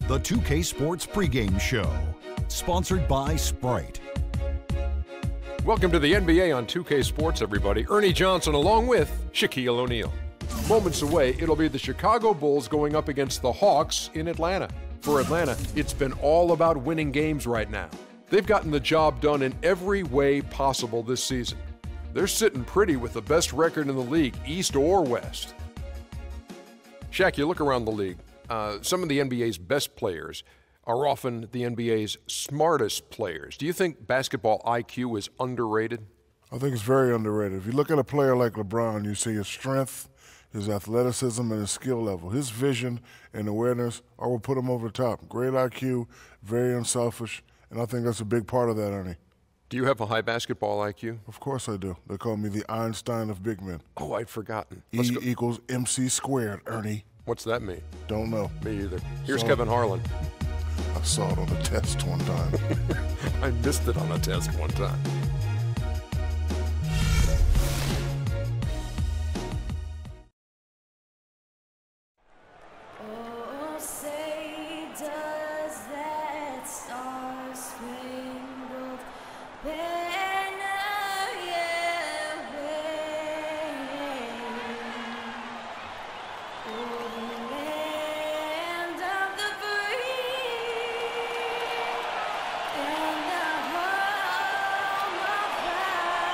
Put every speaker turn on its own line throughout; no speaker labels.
The 2K Sports pregame show, sponsored by Sprite.
Welcome to the NBA on 2K Sports, everybody. Ernie Johnson along with Shaquille O'Neal. Moments away, it'll be the Chicago Bulls going up against the Hawks in Atlanta. For Atlanta, it's been all about winning games right now. They've gotten the job done in every way possible this season. They're sitting pretty with the best record in the league, East or West. Shaq, you look around the league. Some of the NBA's best players are often the NBA's smartest players. Do you think basketball IQ is underrated?
I think it's very underrated. If you look at a player like LeBron, you see his strength, his athleticism, and his skill level. His vision and awareness are what put him over the top. Great IQ, very unselfish, and I think that's a big part of that, Ernie.
Do you have a high basketball IQ?
Of course I do. They call me the Einstein of big men.
Oh, I'd forgotten.
E equals MC squared, Ernie.
What's that mean?
Don't know.
Me either. Here's Kevin Harlan.
I saw it on a test one time.
I missed it on a test one time.
Oh, say does that star-spangled banner yet wave o'er the land of the free and the home of proud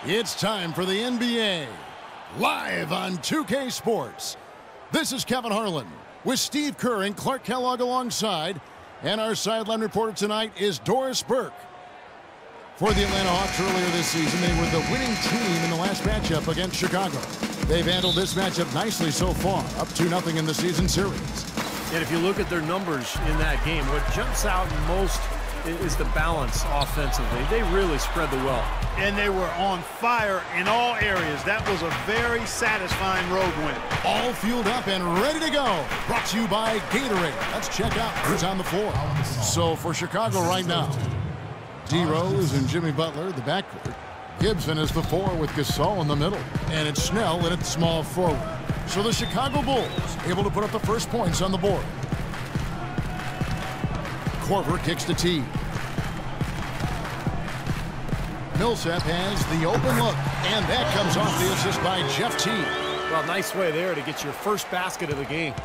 It's time for the NBA, live on 2K Sports. This is Kevin Harlan with Steve Kerr and Clark Kellogg alongside, and our sideline reporter tonight is Doris Burke. For the Atlanta Hawks earlier this season, they were the winning team in the last matchup against Chicago. They've handled this matchup nicely so far, up 2-0 in the season series.
And if you look at their numbers in that game, what jumps out most is the balance offensively. They really spread the wealth.
And they were on fire in all areas. That was a very satisfying road win.
All fueled up and ready to go. Brought to you by Gatorade. Let's check out who's on the floor. So for Chicago right now, D. Rose and Jimmy Butler, the backcourt. Gibson is the 4 with Gasol in the middle. And it's Snell in at small forward. So the Chicago Bulls able to put up the first points on the board. Korver kicks to T. Millsap has the open look, and that comes off the assist by Jeff T.
Well, nice way there to get your first basket of the game.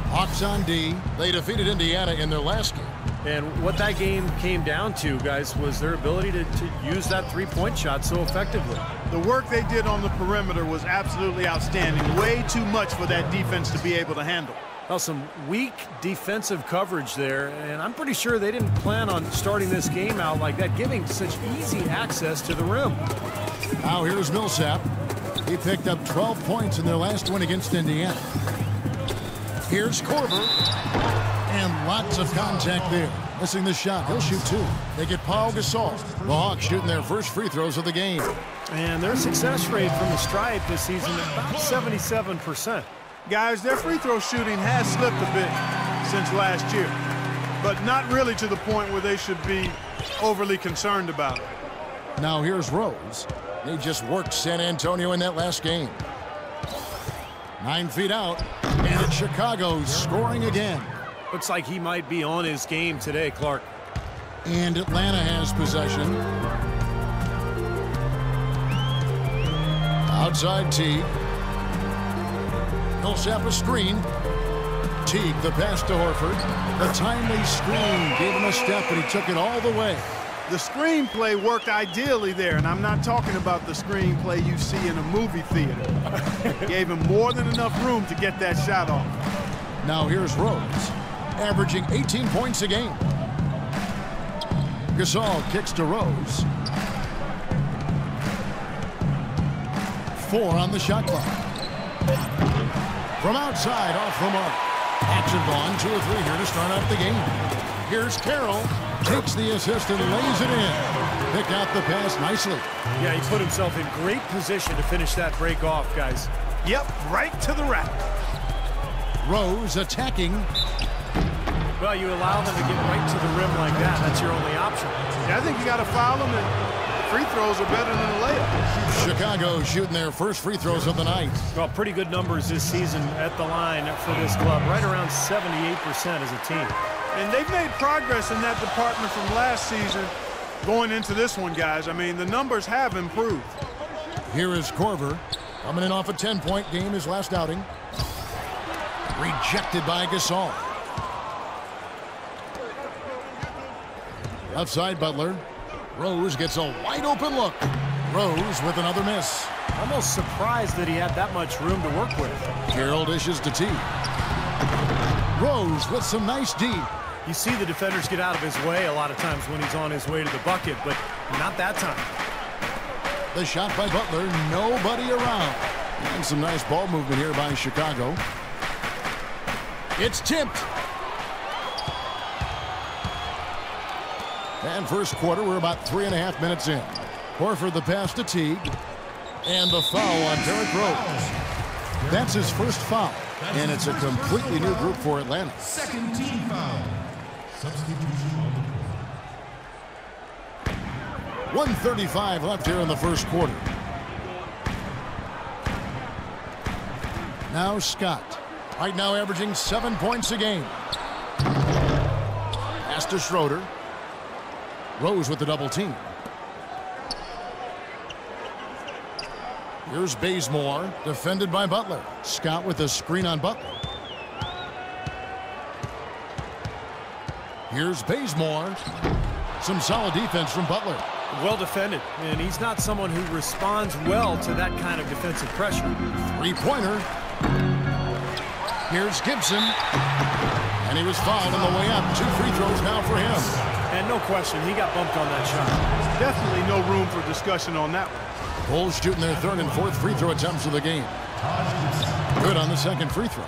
Hawks on D. They defeated Indiana in their last game.
And what that game came down to, guys, was their ability to use that three-point shot so effectively.
The work they did on the perimeter was absolutely outstanding. Way too much for that defense to be able to handle.
Well, some weak defensive coverage there, and I'm pretty sure they didn't plan on starting this game out like that, giving such easy access to the rim.
Now here's Millsap. He picked up 12 points in their last win against Indiana. Here's Korver, and lots of contact there. Missing the shot. He'll shoot 2. They get Paul Gasol. The Hawks shooting their first free throws of the game.
And their success rate from the stripe this season is about 77%.
Guys, their free throw shooting has slipped a bit since last year, but not really to the point where they should be overly concerned about it.
Now here's Rose. They just worked San Antonio in that last game. 9 feet out, and it's Chicago scoring again.
Looks like he might be on his game today, Clark.
And Atlanta has possession. Outside Teague. Millsap a screen. Teague the pass to Horford. The timely screen gave him a step, and he took it all the way.
The screenplay worked ideally there, and I'm not talking about the screenplay you see in a movie theater. Gave him more than enough room to get that shot off.
Now here's Rose, averaging 18 points a game. Gasol kicks to Rose. 4 on the shot clock. From outside, off the mark. Action on 2 or 3 here to start out the game. Here's Carroll. Takes the assist and lays it in. Picked out the pass nicely.
Yeah, he put himself in great position to finish that break off, guys.
Yep, right to the rack.
Rose attacking.
Well, you allow them to get right to the rim like that. That's your only option.
Yeah, I think you got to foul them, and free throws are better than a layup.
Chicago shooting their first free throws of the night.
Well, pretty good numbers this season at the line for this club. Right around 78% as a team.
And they've made progress in that department from last season going into this one, guys. I mean, the numbers have improved.
Here is Korver, coming in off a 10-point game his last outing. Rejected by Gasol. Outside Butler. Rose gets a wide open look. Rose with another miss.
Almost surprised that he had that much room to work with.
Carroll dishes to T. Rose with some nice D.
You see the defenders get out of his way a lot of times when he's on his way to the bucket, but not that time.
The shot by Butler, nobody around. And some nice ball movement here by Chicago. It's tipped. And first quarter, we're about 3.5 minutes in. Horford the pass to Teague. And the foul on Derrick Rose. That's his first foul. And it's a completely new group for Atlanta.
Second team foul. Substitution on the court.
1:35 left here in the first quarter. Now Scott. Right now averaging 7 points a game. Pass to Schroeder. Rose with the double team. Here's Bazemore, defended by Butler. Scott with a screen on Butler. Here's Bazemore. Some solid defense from Butler.
Well defended, and he's not someone who responds well to that kind of defensive pressure.
Three-pointer. Here's Gibson. And he was fouled on the way up. 2 free throws now for him.
And no question, he got bumped on that shot.
Definitely no room for discussion on that one.
Bulls shooting their third and fourth free throw attempts of the game. Good on the second free throw.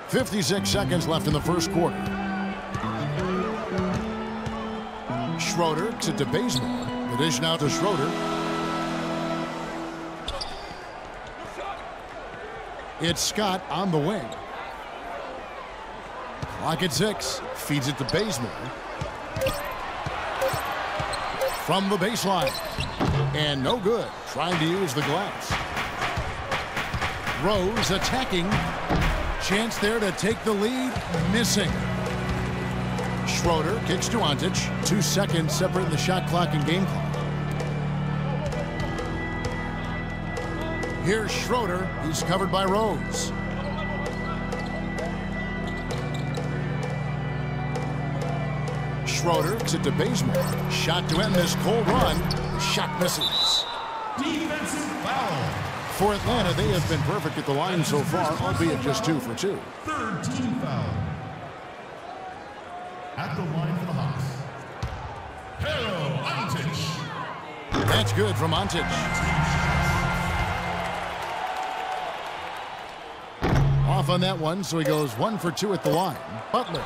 56 seconds left in the first quarter. Schroeder to Bazemore. The dish now to Schroeder. It's Scott on the wing. Clock at 6. Feeds it to Bazemore. From the baseline. And no good. Trying to use the glass. Rose attacking. Chance there to take the lead. Missing. Schroeder kicks to Ontic. 2 seconds separating the shot clock and game clock. Here's Schroeder. He's covered by Rose. Schroeder to Bazemore. Shot to end this cold run. Shot misses.
Defensive foul.
For Atlanta, they have been perfect at the line so far, albeit just 2 for 2.
Third team foul. At the line for the Hawks. Harold Ontic.
That's good from Ontic. Off on that one, so he goes 1 for 2 at the line. Butler.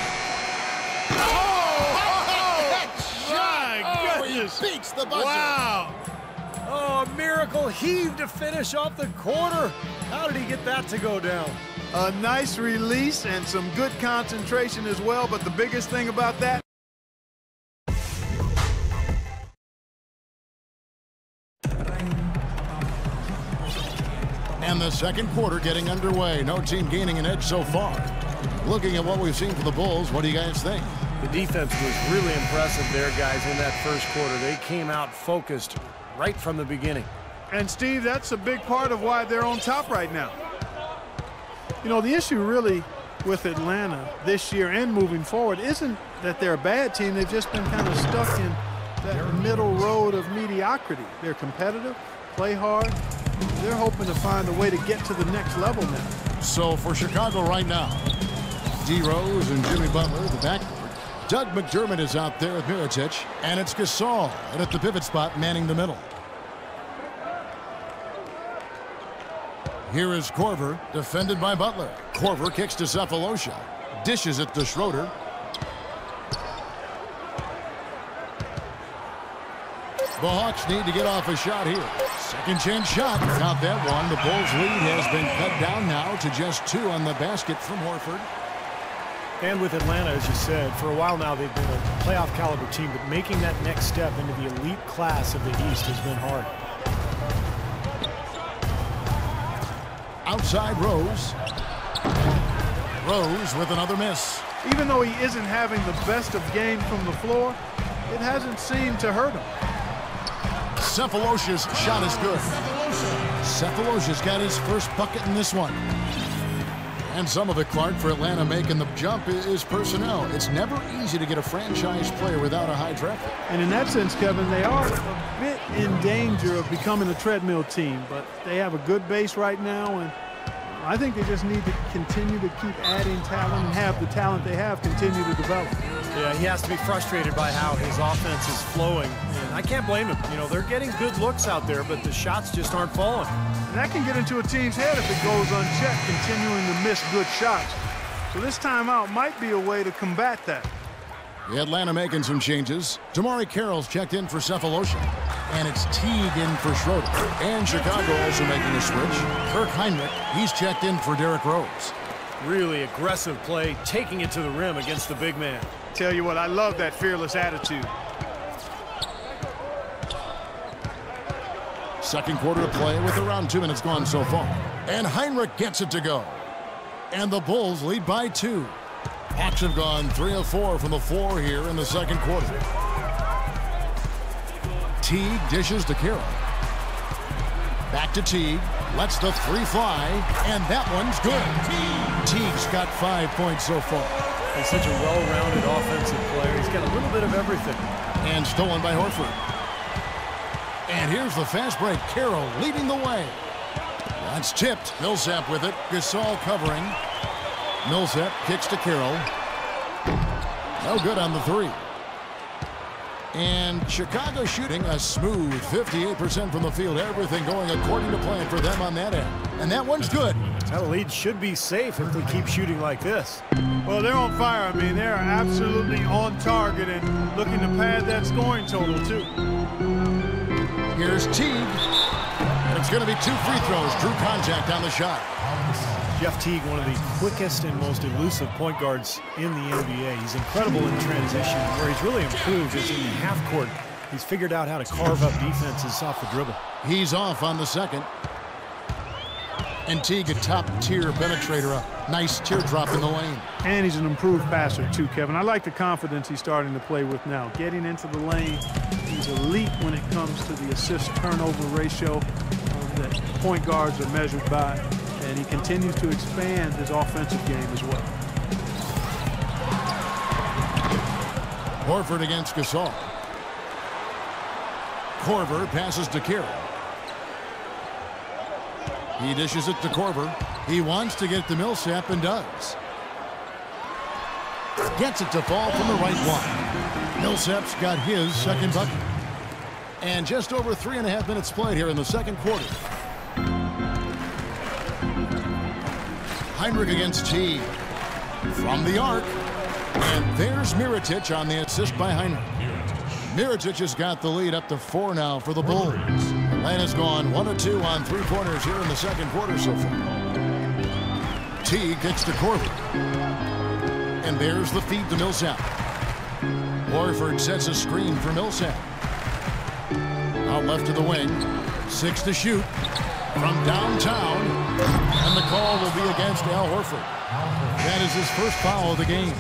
Beats the buzzer.
Wow.
Oh, a miracle heave to finish off the quarter. How did he get that to go down?
A nice release and some good concentration as well, but the biggest thing about that,
And the second quarter getting underway. No team gaining an edge so far. Looking at what we've seen from the Bulls, what do you guys think?
The defense was really impressive there, guys, in that first quarter. They came out focused right from the beginning.
and Steve, that's a big part of why they're on top right now. You know, the issue really with Atlanta this year and moving forward isn't that they're a bad team. They've just been kind of stuck in that middle road of mediocrity. They're competitive, play hard. They're hoping to find a way to get to the next level now.
So for Chicago right now, D. Rose and Jimmy Butler at the backcourt. Doug McDermott is out there with Mirotic, and it's Gasol and at the pivot spot manning the middle. Here is Korver, defended by Butler. Korver kicks to Cephalosha, dishes it to Schroeder. The Hawks need to get off a shot here. Second chance shot. Got that one. The Bulls' lead has been cut down now to just 2 on the basket from Horford.
And with Atlanta, as you said, for a while now they've been a playoff caliber team, but making that next step into the elite class of the East has been hard.
Outside Rose. Rose with another miss.
Even though he isn't having the best of games from the floor, it hasn't seemed to hurt him.
Cephalosha's shot is good. Cephalosha's got his first bucket in this one. And some of it, Clark, for Atlanta making the jump is personnel. It's never easy to get a franchise player without a high draft pick.
And in that sense, Kevin, they are a bit in danger of becoming a treadmill team, but they have a good base right now, and I think they just need to continue to keep adding talent and have the talent they have continue to develop.
Yeah, he has to be frustrated by how his offense is flowing, and I can't blame him. You know, they're getting good looks out there, but the shots just aren't falling.
And that can get into a team's head if it goes unchecked, continuing to miss good shots. So this timeout might be a way to combat that.
Atlanta making some changes. Damari Carroll's checked in for Cephalosha. And it's Teague in for Schroeder. And Chicago also making a switch. Kirk Heinrich, he's checked in for Derrick Rose.
Really aggressive play, taking it to the rim against the big man.
Tell you what, I love that fearless attitude.
Second quarter of play with around 2 minutes gone so far. And Heinrich gets it to go. And the Bulls lead by 2. Hawks have gone 3 of 4 from the floor here in the second quarter. Teague dishes to Carroll. Back to Teague. Lets the 3 fly. And that one's good. Teague's got 5 points so far.
He's such a well-rounded offensive player. He's got a little bit of everything.
And stolen by Horford. And here's the fast break. Carroll leading the way. That's tipped. Millsap with it. Gasol covering. Millsap kicks to Carroll. No good on the 3. And Chicago shooting a smooth 58% from the field. Everything going according to plan for them on that end. And that one's good.
That lead should be safe if they keep shooting like this.
Well, they're on fire. I mean, they're absolutely on target and looking to pad that scoring total, too.
Here's Teague. And it's going to be 2 free throws. Drew contact on the shot.
Jeff Teague, one of the quickest and most elusive point guards in the NBA. He's incredible in transition. Where he's really improved is in the half court. He's figured out how to carve up defenses off the dribble.
He's off on the second. And Teague, a top-tier penetrator, a nice teardrop in the lane.
And he's an improved passer, too, Kevin. I like the confidence he's starting to play with now. Getting into the lane, he's elite when it comes to the assist-turnover ratio that point guards are measured by. And he continues to expand his offensive game as well.
Horford against Gasol. Korver passes to Carroll. He dishes it to Korver. He wants to get to Millsap and does. Gets it to fall from the right block. Millsap's got his second bucket. And just over 3.5 minutes played here in the second quarter. Heinrich against Teague. From the arc. And there's Mirotic on the assist by Heinrich. Mirotic has got the lead up to 4 now for the Bulls. Atlanta's gone 1 of 2 on 3-pointers here in the second quarter so far. Teague gets to Korver. And there's the feed to Millsap. Horford sets a screen for Millsap. Out left to the wing. 6 to shoot. From downtown. And the call will be against Al Horford. That is his first foul of the game.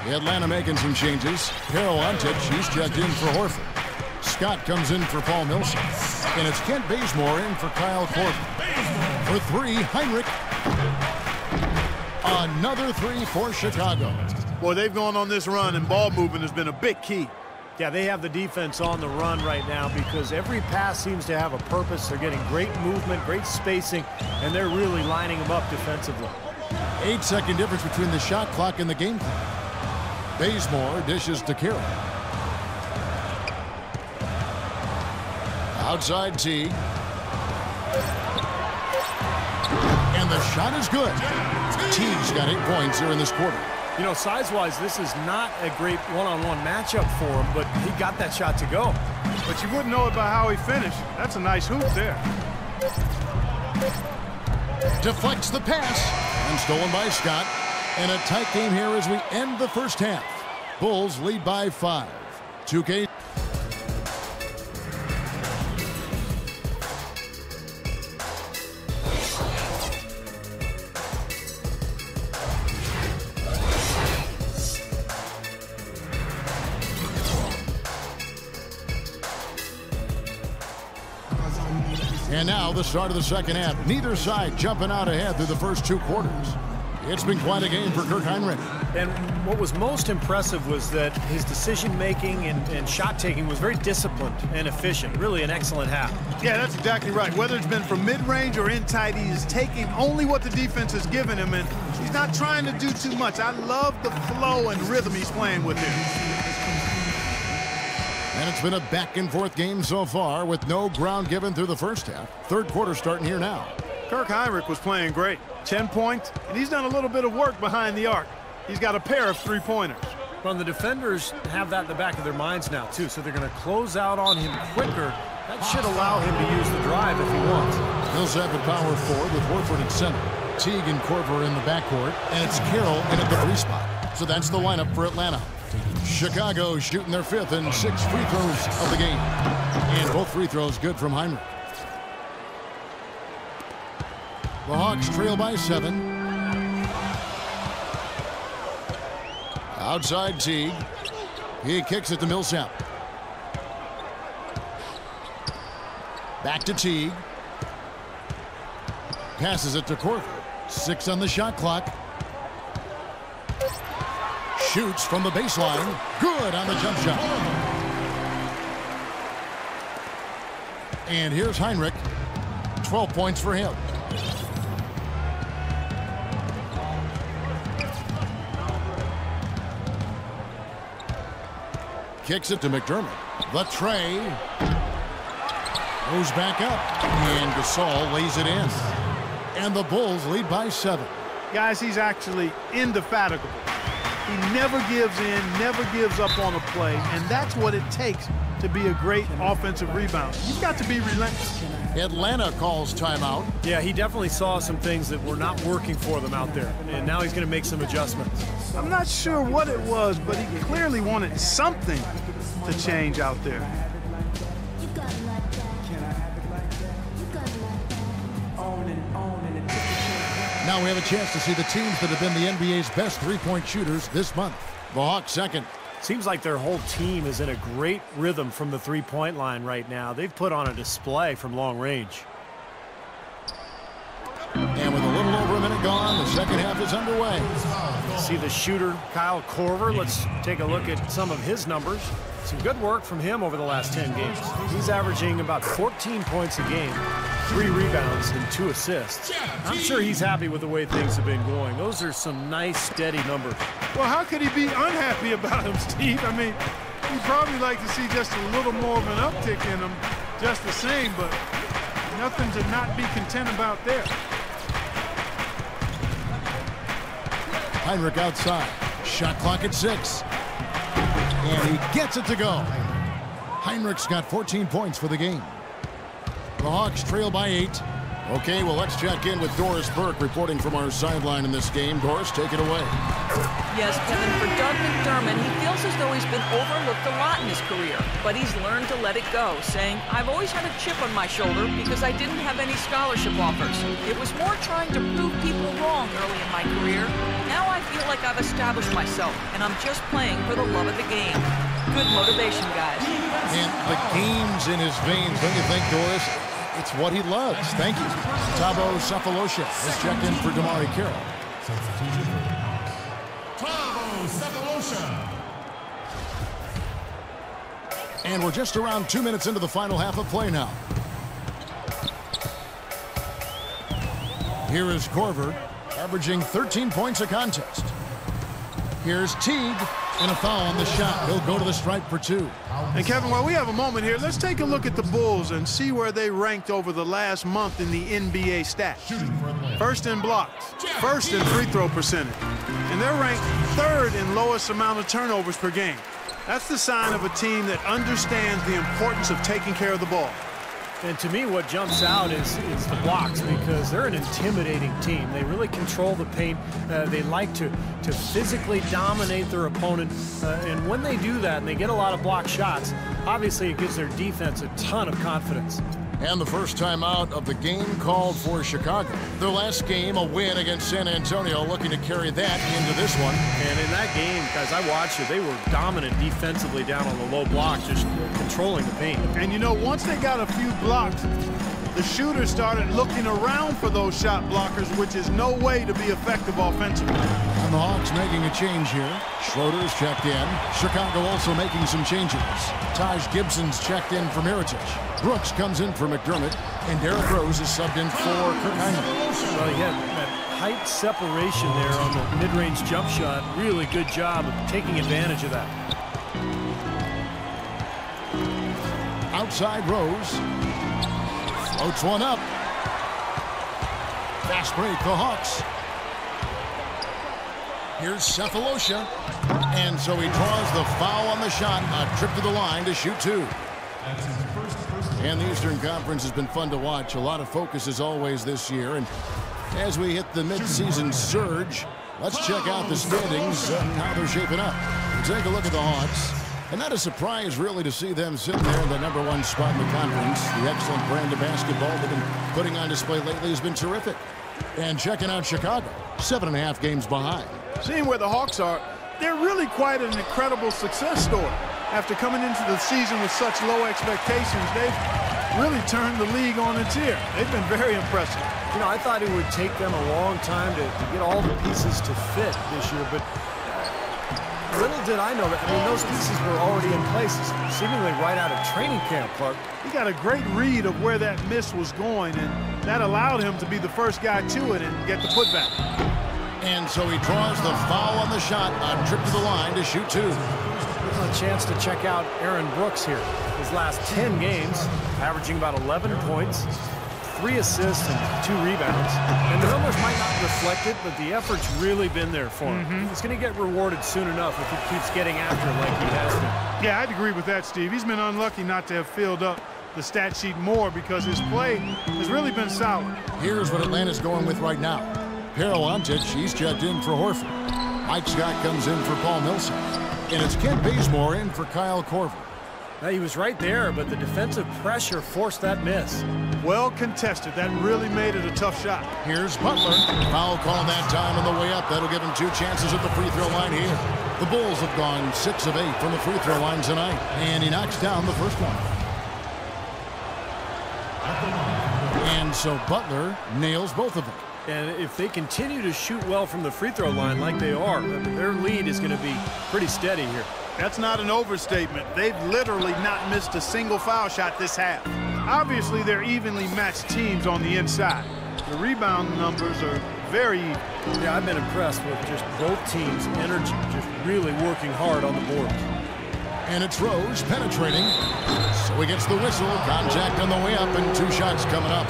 Atlanta making some changes. Carroll Antich, he's checked in for Horford. Scott comes in for Paul Millsap. And it's Kent Bazemore in for Kyle Korver. For 3, Heinrich. Another 3 for Chicago.
Boy, they've gone on this run, and ball movement has been a big key.
Yeah, they have the defense on the run right now because every pass seems to have a purpose. They're getting great movement, great spacing, and they're really lining them up defensively.
8-second difference between the shot clock and the game clock. Bazemore dishes to Carroll. Outside Teague. And the shot is good. Teague's got 8 points here in this quarter.
You know, size-wise, this is not a great one-on-one matchup for him, but he got that shot to go.
But you wouldn't know it by how he finished. That's a nice hoop there.
Deflects the pass and stolen by Scott. And a tight game here as we end the first half. Bulls lead by 5. 2K. And now the start of the second half. Neither side jumping out ahead through the first 2 quarters. It's been quite a game for Kirk Hinrich.
And what was most impressive was that his decision-making and shot-taking was very disciplined and efficient. Really an excellent half.
Yeah, that's exactly right. Whether it's been from mid-range or in tight, he is taking only what the defense has given him, and he's not trying to do too much. I love the flow and rhythm he's playing with here.
And it's been a back-and-forth game so far with no ground given through the first half. Third quarter starting here now.
Kirk Hinrich was playing great. 10 points, and he's done a little bit of work behind the arc. He's got a pair of 3-pointers.
Well, the defenders have that in the back of their minds now, too, so they're going to close out on him quicker. That should allow him to use the drive if he wants.
Mills have at power forward with Horford at center. Teague and Korver in the backcourt, and it's Carroll in at the 3 spot. So that's the lineup for Atlanta. Chicago shooting their 5th and 6th free throws of the game. And both free throws good from Hinrich. The Hawks trail by 7. Outside Teague. He kicks it to Millsap. Back to Teague. Passes it to Korver. 6 on the shot clock. Shoots from the baseline. Good on the jump shot. And here's Hinrich. 12 points for him. Kicks it to McDermott. The tray. Goes back up. And Gasol lays it in. And the Bulls lead by 7.
Guys, he's actually indefatigable. He never gives in, never gives up on a play, and that's what it takes to be a great offensive rebounder. You've got to be relentless.
Atlanta calls timeout.
Yeah, he definitely saw some things that were not working for them out there, and now he's going to make some adjustments.
I'm not sure what it was, but he clearly wanted something to change out there.
Now we have a chance to see the teams that have been the NBA's best three-point shooters this month. The Hawks second.
Seems like their whole team is in a great rhythm from the three-point line right now. They've put on a display from long range.
And with a little over a minute gone, the second half is underway.
See the shooter, Kyle Korver. Let's take a look at some of his numbers. Some good work from him over the last 10 games. He's averaging about 14 points a game, 3 rebounds, and 2 assists. I'm sure he's happy with the way things have been going. Those are some nice, steady numbers.
Well, how could he be unhappy about him, Steve? I mean, he'd probably like to see just a little more of an uptick in him, just the same, but nothing to not be content about there.
Hinrich outside. Shot clock at 6. And he gets it to go. Heinrich's got 14 points for the game. The Hawks trail by 8. Okay, well, let's check in with Doris Burke reporting from our sideline in this game. Doris, take it away.
Yes, Kevin, for Doug McDermott, he feels as though he's been overlooked a lot in his career, but he's learned to let it go, saying, I've always had a chip on my shoulder because I didn't have any scholarship offers. It was more trying to prove people wrong early in my career. Now I feel like I've established myself, and I'm just playing for the love of the game. Good motivation, guys.
And the game's in his veins, don't you think, Doris? It's what he loves. Thank you. Tabo Cephalosha has checked in for Damari Carroll.
Tabo Cephalosha.
And we're just around 2 minutes into the final half of play now. Here is Korver, averaging 13 points a contest. Here's Teague, and a foul on the shot. He'll go to the stripe for 2.
And Kevin, while we have a moment here, let's take a look at the Bulls and see where they ranked over the last month in the NBA stats. First in blocks, first in free throw percentage. And and they're ranked 3rd in lowest amount of turnovers per game. That's the sign of a team that understands the importance of taking care of the ball.
And to me, what jumps out is the blocks, because they're an intimidating team. They really control the paint. They like to physically dominate their opponent. And when they do that and they get a lot of block shots, obviously it gives their defense a ton of confidence.
And the first time out of the game called for Chicago. Their last game, a win against San Antonio, looking to carry that into this one.
And in that game, guys, I watched it. They were dominant defensively down on the low block, just controlling the paint.
And you know, once they got a few blocks, the shooters started looking around for those shot blockers, which is no way to be effective offensively.
And the Hawks making a change here. Schroeder's checked in. Chicago also making some changes. Taj Gibson's checked in for Mirotic. Brooks comes in for McDermott, and Derrick Rose is subbed in for Kirk Hinrich.
Well, he had that height separation there on the mid-range jump shot. Really good job of taking advantage of that.
Outside Rose. Floats one up. Fast break, the Hawks. Here's Cephalosha. And so he draws the foul on the shot. A trip to the line to shoot 2. And the Eastern Conference has been fun to watch. A lot of focus as always this year. And as we hit the midseason surge, let's check out the standings and how they're shaping up. We'll take a look at the Hawks. And not a surprise, really, to see them sitting there in the #1 spot in the conference. The excellent brand of basketball they've been putting on display lately has been terrific. And checking out Chicago, 7.5 games behind.
Seeing where the Hawks are, they're really quite an incredible success story. After coming into the season with such low expectations, they've really turned the league on its ear. They've been very impressive.
You know, I thought it would take them a long time to get all the pieces to fit this year, but little did I know that, I mean, those pieces were already in place, seemingly right out of training camp, Clark.
He got a great read of where that miss was going, and that allowed him to be the first guy to it and get the putback.
And so he draws the foul on the shot, a trip to the line to shoot 2.
A chance to check out Aaron Brooks here. His last 10 games, averaging about 11 points, 3 assists and 2 rebounds. And the numbers might not reflect it, but the effort's really been there for him. He's going to get rewarded soon enough if he keeps getting after it like he has been.
Yeah, I'd agree with that, Steve. He's been unlucky not to have filled up the stat sheet more because his play has really been solid.
Here's what Atlanta's going with right now. Antic, he's checked in for Horford. Mike Scott comes in for Paul Millsap. And it's Kent Bazemore in for Kyle Korver.
Now, he was right there, but the defensive pressure forced that miss.
Well contested. That really made it a tough shot.
Here's Butler. Foul call that time on the way up. That'll give him 2 chances at the free throw line here. The Bulls have gone 6 of 8 from the free throw line tonight. And he knocks down the first one. And so Butler nails both of them.
And if they continue to shoot well from the free throw line like they are, their lead is going to be pretty steady here.
That's not an overstatement. They've literally not missed a single foul shot this half. Obviously, they're evenly matched teams on the inside. The rebound numbers are very even.
Yeah, I've been impressed with just both teams' energy, just really working hard on the boards.
And it's Rose penetrating. So he gets the whistle. Contact on the way up and 2 shots coming up.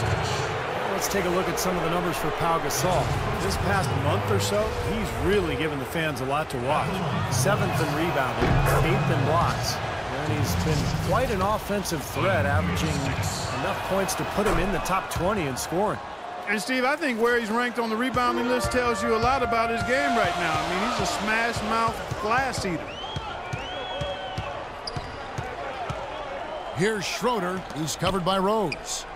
Let's take a look at some of the numbers for Pau Gasol. This past month or so, he's really given the fans a lot to watch. 7th in rebounding, 8th in blocks. And he's been quite an offensive threat, averaging enough points to put him in the top 20 in scoring.
And, Steve, I think where he's ranked on the rebounding list tells you a lot about his game right now. I mean, he's a smash-mouth glass eater.
Here's Schroeder. He's covered by Rose.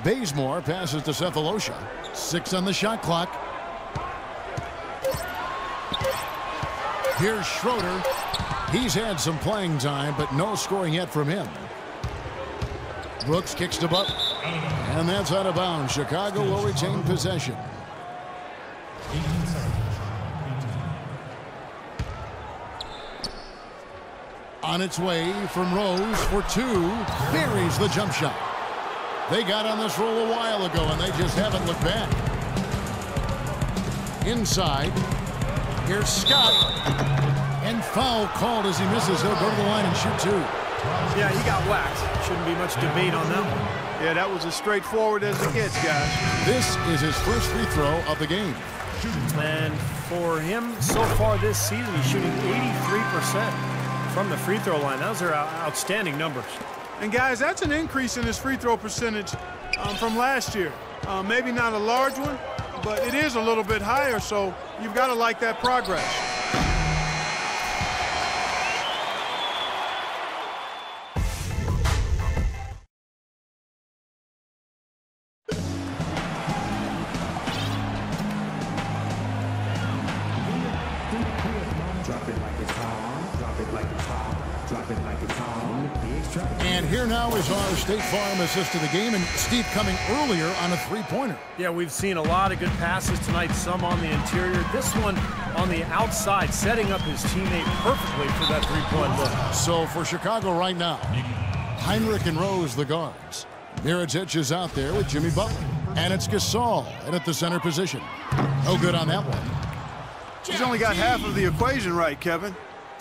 Bazemore passes to Cephalosha. 6 on the shot clock. Here's Schroeder. He's had some playing time, but no scoring yet from him. Brooks kicks to Butler. And that's out of bounds. Chicago will retain possession. On its way from Rose for 2. Buries the jump shot. They got on this roll a while ago, and they just haven't looked back. Inside. Here's Scott. And foul called as he misses. He'll go to the line and shoot 2.
Yeah, he got whacked. Shouldn't be much debate on that one.
Yeah, that was as straightforward as it gets, guys.
This is his first free throw of the game.
And for him, so far this season, he's shooting 83% from the free throw line. Those are outstanding numbers.
And guys, that's an increase in his free throw percentage from last year. Maybe not a large one, but it is a little bit higher, so you've got to like that progress.
And here now is our State Farm assist to the game, and Steve coming earlier on a three-pointer.
Yeah, we've seen a lot of good passes tonight, some on the interior. This one on the outside, setting up his teammate perfectly for that three-point look.
So for Chicago right now, Heinrich and Rose the guards. Mirotic is out there with Jimmy Butler. And it's Gasol in at the center position. No good on that one.
He's only got half of the equation right, Kevin.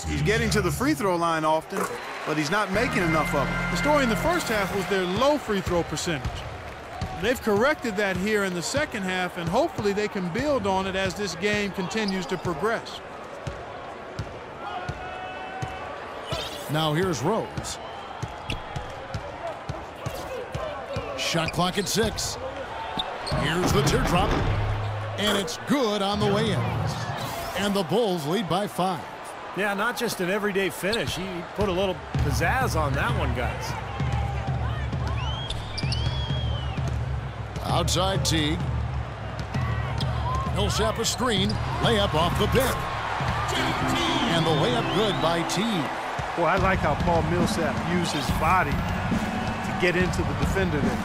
He's getting to the free throw line often, but he's not making enough of them. The story in the first half was their low free throw percentage. They've corrected that here in the second half, and hopefully they can build on it as this game continues to progress.
Now here's Rose. Shot clock at 6. Here's the teardrop, and it's good on the way in. And the Bulls lead by 5.
Yeah, not just an everyday finish. He put a little pizzazz on that one, guys.
Outside Teague. Millsap a screen. Layup off the pick. And the layup good by Teague.
Boy, I like how Paul Millsap used his body to get into the defender there.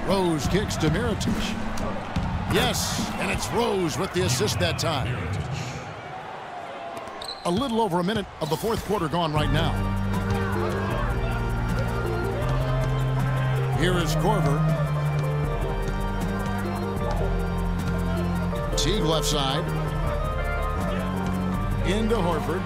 Rose kicks to Mirotic. Yes, and it's Rose with the assist that time. A little over a minute of the fourth quarter gone right now. Here is Korver. Teague left side. Into Horford.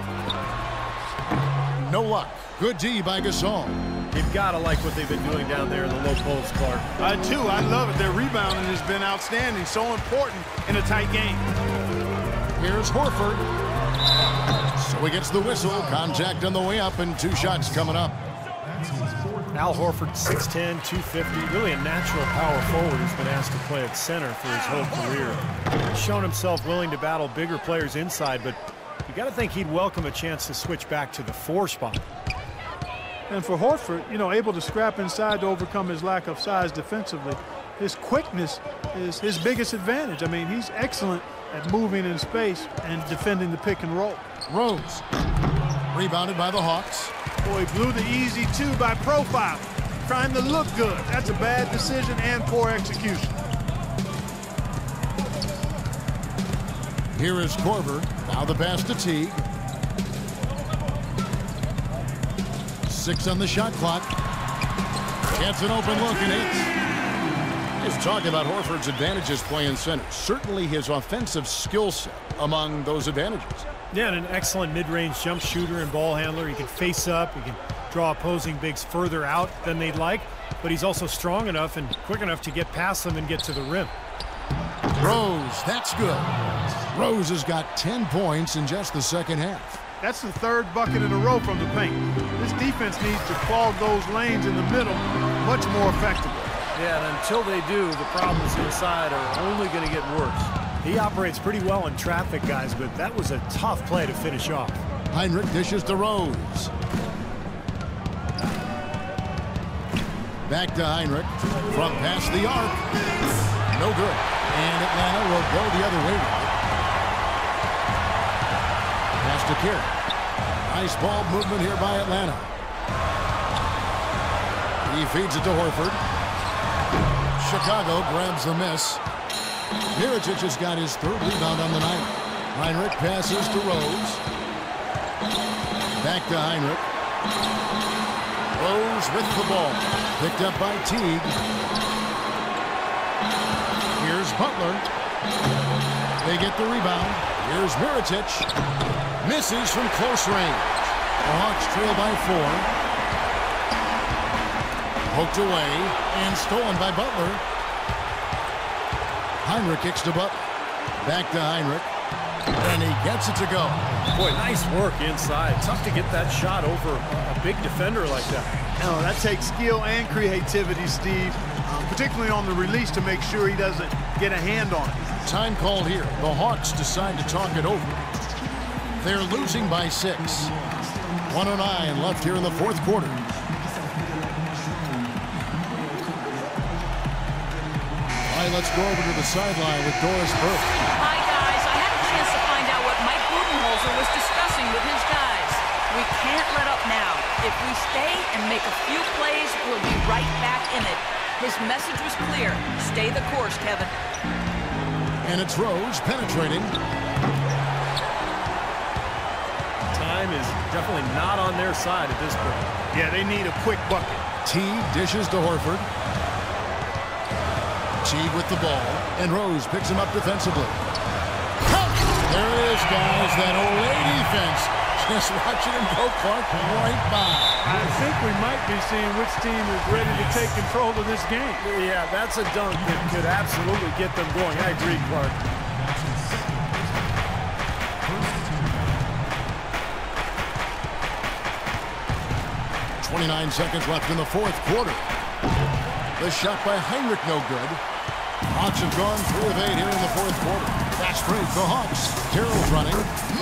No luck. Good D by Gasol.
You've got to like what they've been doing down there in the low post, Clark.
I do. I love it. Their rebounding has been outstanding. So important in a tight game.
Here's Horford. So he gets the whistle. Contact on the way up, and 2 shots coming up.
Al Horford, 6'10", 250, really a natural power forward who's been asked to play at center for his whole career. He's shown himself willing to battle bigger players inside, but you got to think he'd welcome a chance to switch back to the 4 spot.
And for Horford, you know, able to scrap inside to overcome his lack of size defensively, his quickness is his biggest advantage. I mean, he's excellent at moving in space and defending the pick and roll.
Rose. Rebounded by the Hawks.
Boy, blew the easy 2 by profile. Trying to look good. That's a bad decision and poor execution.
Here is Korver. Now the pass to Teague. 6 on the shot clock. Gets an open look, and it's talking about Horford's advantages playing center. Certainly his offensive skill set among those advantages.
Yeah, and an excellent mid-range jump shooter and ball handler. He can face up. He can draw opposing bigs further out than they'd like, but he's also strong enough and quick enough to get past them and get to the rim.
Rose, that's good. Rose has got 10 points in just the second half.
That's the 3rd bucket in a row from the paint. This defense needs to clog those lanes in the middle much more effectively.
Yeah, and until they do, the problems inside are only going to get worse. He operates pretty well in traffic, guys, but that was a tough play to finish off.
Heinrich dishes to Rose. Back to Heinrich. From past the arc. No good. And Atlanta will go the other way. Pass to Carey. Nice ball movement here by Atlanta. He feeds it to Horford. Chicago grabs the miss. Mirotic has got his 3rd rebound on the night. Heinrich passes to Rose. Back to Heinrich. Rose with the ball. Picked up by Teague. Here's Butler. They get the rebound. Here's Mirotic. Misses from close range. The Hawks trail by 4. Poked away and stolen by Butler. Heinrich kicks to Butler. Back to Heinrich. And he gets it to go.
Boy, nice work inside. Tough to get that shot over a big defender like that.
No, that takes skill and creativity, Steve, particularly on the release to make sure he doesn't get a hand on it.
Time called here. The Hawks decide to talk it over. They're losing by 6. 1:09 left here in the fourth quarter. All right, let's go over to the sideline with Doris Burke.
Hi, guys. I had a chance to find out what Mike Budenholzer was discussing with his guys. We can't let up now. If we stay and make a few plays, we'll be right back in it. His message was clear. Stay the course, Kevin.
And it's Rose penetrating.
Time is definitely not on their side at this point.
Yeah, they need a quick bucket.
Teague dishes to Horford. Teague with the ball, and Rose picks him up defensively. There it is, guys, that Olay defense. Just watching him go Clark right by.
I think we might be seeing which team is ready to take control of this game.
Yeah, that's a dunk that could absolutely get them going. I agree, Clark.
29 seconds left in the fourth quarter. The shot by Heinrich no good. Hawks have gone 3 of 8 here in the fourth quarter. Fast break, the Hawks. Carroll's running.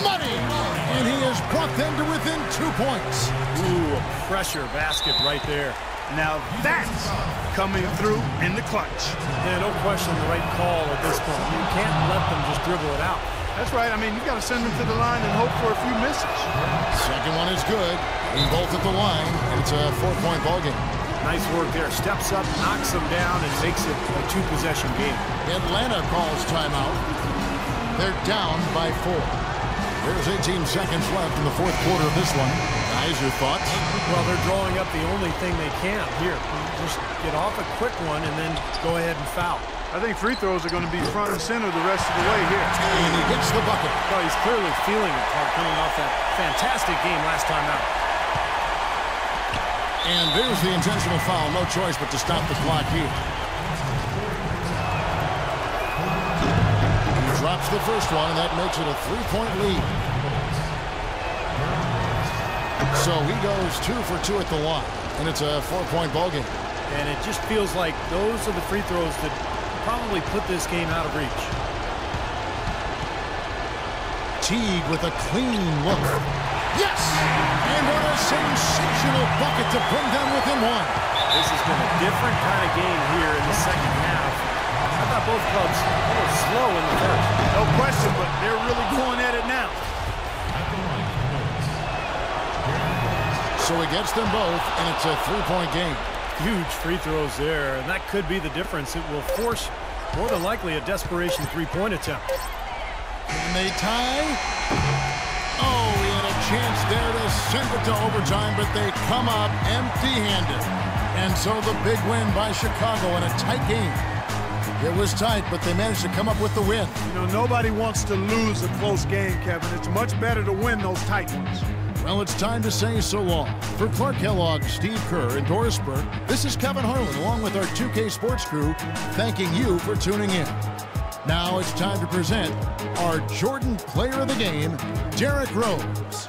Money! And he has brought them to within 2 points.
Ooh, a pressure basket right there.
Now that's coming through in the clutch.
Yeah, no question the right call at this point. You can't let them just dribble it out.
That's right. I mean, you got to send them to the line and hope for a few misses.
Second one is good. We both at the line, and it's a 4-point ball game.
Nice work there. Steps up, knocks them down, and makes it a 2-possession game.
Atlanta calls timeout. They're down by 4. There's 18 seconds left in the fourth quarter of this one. Guys, your thoughts?
Well, they're drawing up the only thing they can. Here, just get off a quick one and then go ahead and foul.
I think free throws are going to be front and center the rest of the way here.
And he gets the bucket.
Well, he's clearly feeling it, coming off that fantastic game last time out.
And there's the intentional foul. No choice but to stop the clock here. He drops the first one, and that makes it a 3-point lead. So he goes 2 for 2 at the line, and it's a 4-point ball game.
And it just feels like those are the free throws that probably put this game out of reach.
Teague with a clean look. Yes! And what a sensational bucket to bring them within 1.
This has been a different kind of game here in the second half. I thought both clubs a little slow in the first.
No question, but they're really going at it now.
So he gets them both, and it's a 3-point game.
Huge free throws there, and that could be the difference. It will force, more than likely, a desperation 3-point attempt.
Can they tie? Oh, he had a chance there to send it to overtime, but they come up empty-handed. And so the big win by Chicago in a tight game. It was tight, but they managed to come up with the win.
You know, nobody wants to lose a close game, Kevin. It's much better to win those tight ones.
Well, it's time to say so long. For Clark Kellogg, Steve Kerr, and Doris Burke, this is Kevin Harlan, along with our 2K Sports crew, thanking you for tuning in. Now it's time to present our Jordan Player of the Game, Derrick Rose.